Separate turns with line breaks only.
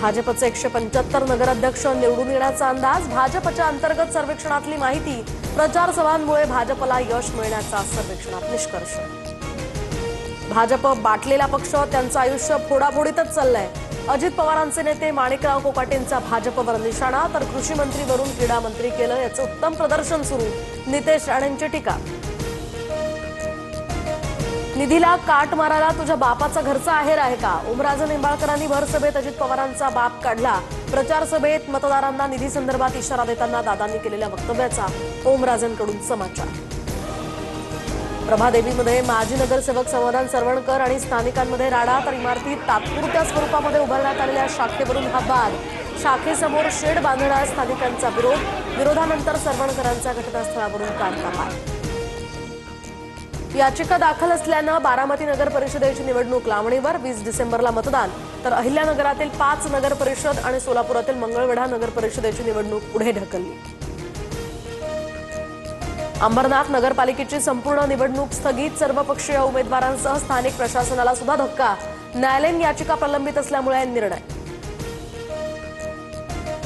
भाजपचे 175 नगराध्यक्ष निवडून येण्याचा अंदाज। भाजपच्या अंतर्गत सर्वेक्षणातली माहिती। प्रचार सभांमुळे भाजपला यश मिळण्याचा सर्वेक्षणात निष्कर्ष। भाजप बाटलेला पक्ष, त्यांचं आयुष्य फोडाफोडीतच चाललंय। अजित पवारांचे नेते माणिकराव कोकाटेंचा भाजपवर निशाणा, तर कृषी मंत्रीवरून क्रीडा मंत्री केलं याचं उत्तम प्रदर्शन सुरू। नितेश राणेंची टीका। निधीला काट मारायला तुझ्या बापाचा घरचा आहेर आहे का? ओमराजे निंबाळकरांनी भर सभेत अजित पवारांचा बाप काढला। प्रचार सभेत मतदारांना निधी संदर्भात इशारा देताना दादांनी केलेल्या वक्तव्याचा ओमराजेंकडून समाचार। प्रभादेवीमध्ये माजी नगरसेवक समाधान सरवणकर आणि स्थानिकांमध्ये राडा, तर इमारतीत तात्पुरत्या स्वरूपामध्ये उभारण्यात आलेल्या शाखेवरून हा वाद। शाखेसमोर शेड बांधण्यास स्थानिकांचा विरोध। विरोधानंतर सरवणकरांचा घटनास्थळावरून काढता पाय। याचिका दाखल असल्यानं बारामती नगर परिषदेची निवडणूक लांबणीवर। 20 डिसेंबरला मतदान, तर अहिल्यानगरातील 5 नगर परिषद आणि सोलापुरातील मंगळवेढा नगर परिषदेची निवडणूक पुढे ढकलली। अंबरनाथ नगरपालिकेची संपूर्ण निवडणूक स्थगित। सर्वपक्षीय उमेदवारांसह स्थानिक प्रशासनाला सुद्धा धक्का। न्यायालयीन याचिका प्रलंबित असल्यामुळे निर्णय।